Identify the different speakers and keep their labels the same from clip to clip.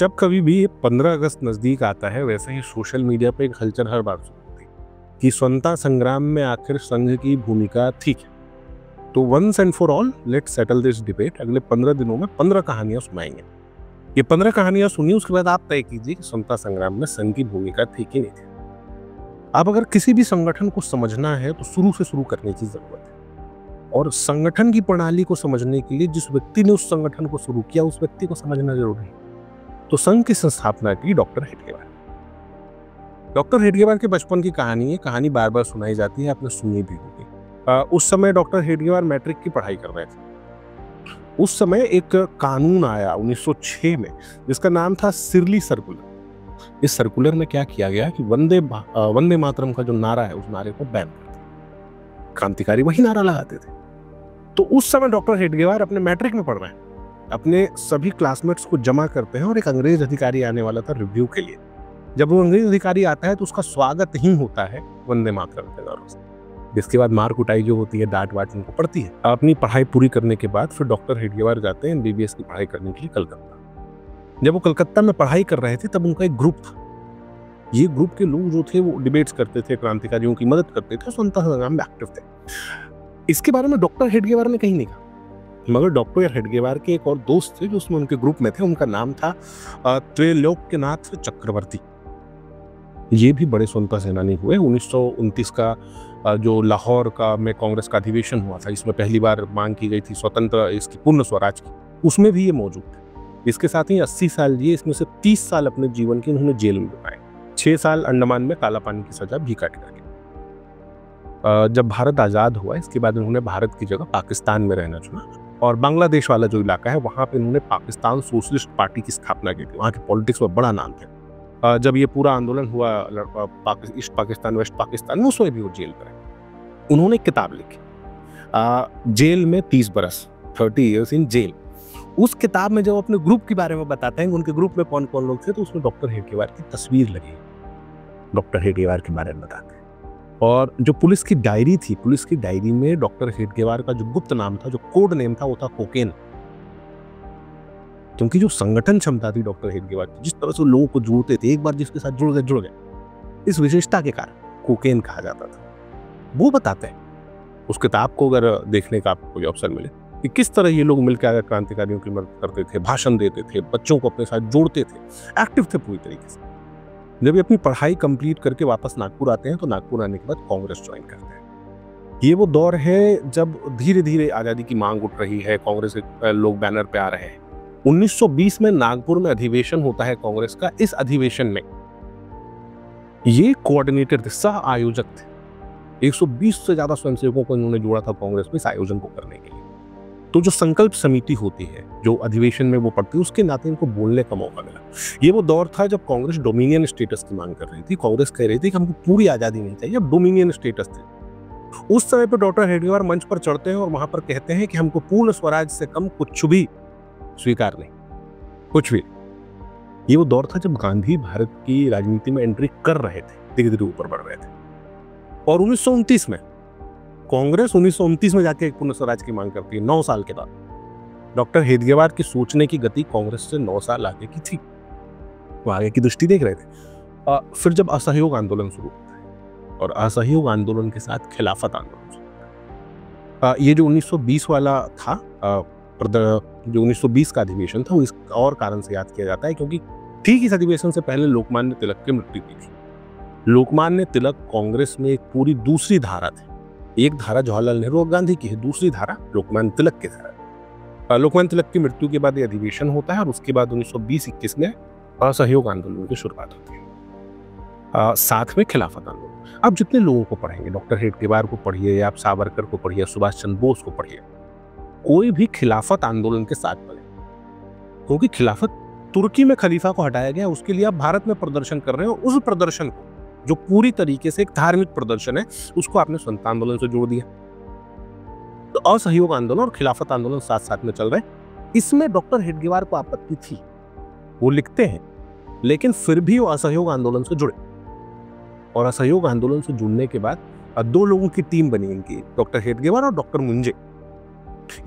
Speaker 1: जब कभी भी 15 अगस्त नजदीक आता है, वैसे ही सोशल मीडिया पे एक हलचल हर बार शुरू होती है कि स्वतंत्रता संग्राम में आखिर संघ की भूमिका थी क्या। तो once and for all let's settle this debate. अगले 15 दिनों में 15 कहानियां सुनाएंगे। ये 15 कहानियां सुनिए, उसके बाद आप तय कीजिए कि स्वतंत्रता संग्राम में संघ की भूमिका थी कि नहीं थी। आप अगर किसी भी संगठन को समझना है तो शुरू से शुरू करने की जरूरत है, और संगठन की प्रणाली को समझने के लिए जिस व्यक्ति ने उस संगठन को शुरू किया उस व्यक्ति को समझना जरूरी है। तो संघ की संस्थापना की डॉक्टर हेडगेवार। डॉक्टर हेडगेवार के बचपन की कहानी है। कहानी बार बार सुनाई जाती है, आपने सुनी भी होगी। उस समय डॉक्टर हेडगेवार मैट्रिक की पढ़ाई कर रहे थे। उस समय एक कानून आया 1906 में, जिसका नाम था सिरली सर्कुलर। इस सर्कुलर में क्या किया गया कि वंदे मातरम का जो नारा है उस नारे को बैन कर दिया। क्रांतिकारी वही नारा लगाते थे। तो उस समय डॉक्टर हेडगेवार अपने मैट्रिक में पढ़ रहे हैं, अपने सभी क्लासमेट्स को जमा करते हैं और एक अंग्रेज अधिकारी आने वाला था रिव्यू के लिए। जब वो अंग्रेज अधिकारी आता है तो उसका स्वागत ही होता है वंदे मातरम के नारों से। जिसके बाद मार कुटाई जो होती है, डांट वाट उनको पड़ती है। अपनी पढ़ाई पूरी करने के बाद फिर डॉक्टर हेडगेवार जाते हैं एमबीबीएस की पढ़ाई करने के लिए कलकत्ता। जब वो कलकत्ता में पढ़ाई कर रहे थे तब उनका एक ग्रुप था। ये ग्रुप के लोग जो थे वो डिबेट्स करते थे, क्रांतिकारियों की मदद करते थे, स्वतंत्रता संग्राम में एक्टिव थे। इसके बारे में डॉक्टर हेडगेवार ने कहीं नहीं कहा, मगर डॉक्टर हेडगेवार के एक और दोस्त थे जो उसमें उनके ग्रुप में थे। उनका नाम था त्रैलोक्यनाथ चक्रवर्ती। ये भी बड़े स्वतंत्रता सेनानी हुए। 1929 का जो लाहौर का में कांग्रेस का अधिवेशन हुआ था, इसमें पहली बार मांग की गई थी स्वतंत्र इसकी पूर्ण स्वराज की, उसमें भी ये मौजूद थे। इसके साथ ही 80 साल जिए, इसमें से 30 साल अपने जीवन के उन्होंने जेल में बिताए। 6 साल अंडमान में काला पानी की सजा भी काटी गई। जब भारत आजाद हुआ इसके बाद उन्होंने भारत की जगह पाकिस्तान में रहना चुना, और बांग्लादेश वाला जो इलाका है वहां पे उन्होंने पाकिस्तान सोशलिस्ट पार्टी की स्थापना की थी। वहां के पॉलिटिक्स में बड़ा नाम था। जब ये पूरा आंदोलन हुआ ईस्ट पाकिस्तान वेस्ट पाकिस्तान में, उसमें भी वो जेल पर है। उन्होंने एक किताब लिखी, जेल में 30 बरस, 30 ईयर्स इन जेल। उस किताब में जब अपने ग्रुप के बारे में बताते हैं, उनके ग्रुप में कौन कौन लोग थे, तो उसमें डॉक्टर हेडगेवार की तस्वीर लगी। डॉक्टर हेडगेवार के बारे में बताते हैं। और जो पुलिस की डायरी थी, पुलिस की डायरी में डॉक्टर हेडगेवार का जो गुप्त नाम था, जो कोड नेम था, वो था कोकेन। क्योंकि जो संगठन क्षमता थी डॉक्टर हेडगेवार की, जिस तरह से लोगों को जोड़ते थे, एक बार जिसके साथ जुड़ गए, इस विशेषता के कारण कोकेन कहा जाता था। वो बताते हैं उस किताब को अगर देखने का आपको कोई अवसर मिले कि किस तरह ये लोग मिलकर क्रांतिकारियों की मदद करते थे, भाषण देते थे, बच्चों को अपने साथ जोड़ते थे, एक्टिव थे पूरी तरीके से। जब ये अपनी पढ़ाई कंप्लीट करके वापस नागपुर आते हैं तो नागपुर आने के बाद कांग्रेस ज्वाइन करते हैं। ये वो दौर है जब धीरे धीरे आजादी की मांग उठ रही है, कांग्रेस के लोग बैनर पे आ रहे हैं। 1920 में नागपुर में अधिवेशन होता है कांग्रेस का। इस अधिवेशन में ये कोऑर्डिनेटर थे, सह आयोजक थे। 120 से ज्यादा स्वयंसेवकों को इन्होंने जोड़ा था कांग्रेस में इस आयोजन को करने के लिए। तो जो संकल्प समिति होती है, जो अधिवेशन में वो पढ़ती है, उसके नाते इनको बोलने का मौका मिला। ये वो दौर था जब कांग्रेस डोमिनियन स्टेटस की मांग कर रही थी। कांग्रेस कह रही थी कि हमको पूरी आजादी नहीं चाहिए, अब डोमिनियन स्टेटस थे। उस समय पर डॉक्टर हेडगेवार मंच पर चढ़ते हैं और वहां पर कहते हैं कि हमको पूर्ण स्वराज से कम कुछ भी स्वीकार नहीं, कुछ भी। ये वो दौर था जब गांधी भारत की राजनीति में एंट्री कर रहे थे, धीरे धीरे ऊपर बढ़ रहे थे। और 1929 में कांग्रेस 1929 में जाके एक पूर्ण स्वराज की मांग करती है, 9 साल के बाद। डॉक्टर हेडगेवार की सोचने की गति कांग्रेस से 9 साल आगे की थी, वो आगे की दृष्टि देख रहे थे। फिर जब असहयोग आंदोलन शुरू होता है, और असहयोग आंदोलन के साथ खिलाफत आंदोलन शुरू होता है। ये जो 1920 वाला था, जो 1920 का अधिवेशन था, वो इस और कारण से याद किया जाता है क्योंकि ठीक इस अधिवेशन से पहले लोकमान्य तिलक की मृत्यु हुई थी। लोकमान्य तिलक कांग्रेस में एक पूरी दूसरी धारा थी। एक धारा जवाहरलाल नेहरू और गांधी की है, दूसरी धारा लोकमान्य तिलक की धारा। लोकमान्य तिलक की मृत्यु के बाद ये अधिवेशन होता है, और उसके बाद 1920-21 में असहयोग आंदोलन की शुरुआत होती है, साथ में खिलाफत आंदोलन। अब जितने लोगों को पढ़ेंगे, डॉक्टर हेडगेवार को पढ़िए, या आप सावरकर को पढ़िए, सुभाष चंद्र बोस को पढ़िए, कोई भी खिलाफत आंदोलन के साथ पड़े, क्योंकि खिलाफत तुर्की में खलीफा को हटाया गया, उसके लिए आप भारत में प्रदर्शन कर रहे हो। उस प्रदर्शन को, जो पूरी तरीके से एक धार्मिक प्रदर्शन है, उसको आपने स्वतंत्रता आंदोलन से जोड़ दिया। तो असहयोग आंदोलन और खिलाफत आंदोलन साथ साथ में चल रहे। इसमें डॉक्टर हेडगेवार को आपत्ति थी, वो लिखते हैं, लेकिन फिर भी वो असहयोग आंदोलन से जुड़े। और असहयोग आंदोलन से जुड़ने के बाद 2 लोगों की टीम बनी इनकी, डॉक्टर हेडगेवार और डॉक्टर मुंजे।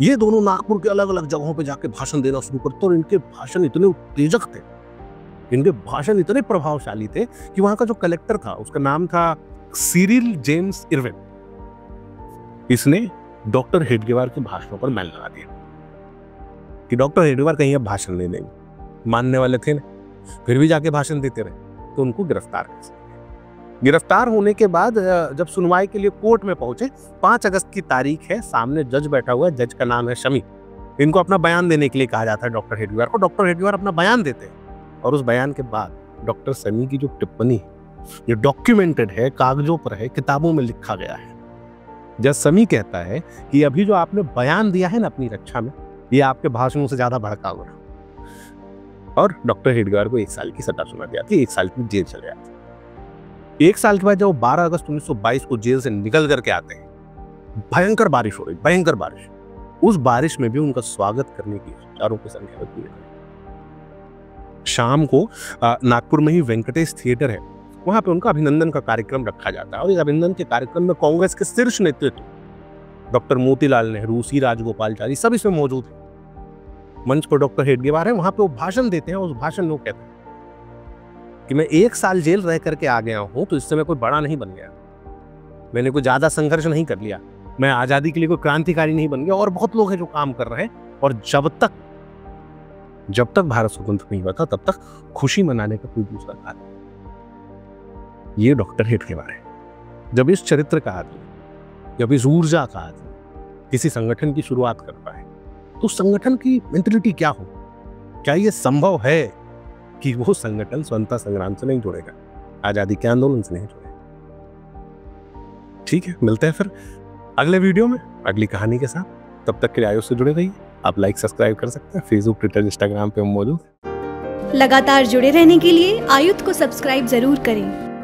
Speaker 1: ये दोनों नागपुर के अलग अलग जगहों पे जाके भाषण देना शुरू करते, और इनके भाषण इतने उत्तेजक थे इनके भाषण इतने प्रभावशाली थे कि वहां का जो कलेक्टर था उसका नाम था सिरिल जेम्स इरविन। इसने डॉक्टर हेडगेवार के भाषणों पर बैन लगा दिया कि डॉक्टर हेडगेवार कहीं अब भाषण नहीं देंगे। मानने वाले थे ना, फिर भी जाके भाषण देते रहे, तो उनको गिरफ्तार कर सकते। गिरफ्तार होने के बाद जब सुनवाई के लिए कोर्ट में पहुंचे, 5 अगस्त की तारीख है, सामने जज बैठा हुआ है, जज का नाम है शमी। इनको अपना बयान देने के लिए कहा जाता है डॉक्टर हेडगेवार को। डॉक्टर हेडगेवार अपना बयान देते हैं और उस बयान के बाद डॉक्टर शमी की जो टिप्पणी ये डॉक्यूमेंटेड है, कागजों पर है, किताबों में लिखा गया है। जज शमी कहता है कि अभी जो आपने बयान दिया है ना अपनी रक्षा में, ये आपके भाषणों से ज्यादा भड़का हुआ। और डॉक्टर हेडगेवार को 1 साल की सजा सुना दी जाती है, 1 साल की जेल चले जाते हैं। 1 साल के बाद जब 12 अगस्त 1922 को जेल से निकल करके आते हैं, भयंकर बारिश हो रही, भयंकर बारिश। उस बारिश में भी उनका स्वागत करने की हजारों की संख्या में भीड़ है। शाम को नागपुर में ही वेंकटेश थिएटर है, वहां पे उनका अभिनंदन का कार्यक्रम रखा जाता है। और इस अभिनंदन के कार्यक्रम में कांग्रेस के शीर्ष नेतृत्व डॉक्टर मोतीलाल नेहरू, सी राजगोपालचारी सब इसमें मौजूद है। मंच पर डॉक्टर हेडगेवार है, वहां पे वो भाषण देते हैं। उस भाषण में वो कहते हैं कि मैं 1 साल जेल रह करके आ गया हूं, तो इससे मैं कोई बड़ा नहीं बन गया, मैंने कोई ज्यादा संघर्ष नहीं कर लिया, मैं आजादी के लिए कोई क्रांतिकारी नहीं बन गया। और बहुत लोग हैं जो काम कर रहे हैं, और जब तक भारत स्वतंत्र नहीं हुआ था तब तक खुशी मनाने का कोई दूसरा कारण। ये डॉक्टर हेडगेवार है। जब इस चरित्र का आदमी, जब इस ऊर्जा का आदमी किसी संगठन की शुरुआत करता है, तो संगठन की मेंटलिटी क्या हो? क्या ये संभव है कि वो संगठन स्वतंत्रता संग्राम से नहीं जुड़ेगा, आजादी के आंदोलन से नहीं जुड़ेगा? ठीक है, मिलते हैं फिर अगले वीडियो में अगली कहानी के साथ। तब तक के लिए आयुष से जुड़े रहिए। आप लाइक सब्सक्राइब कर सकते हैं, फेसबुक, ट्विटर, इंस्टाग्राम पे हम मौजूद हैं।
Speaker 2: लगातार जुड़े रहने के लिए आयुध को सब्सक्राइब जरूर करें।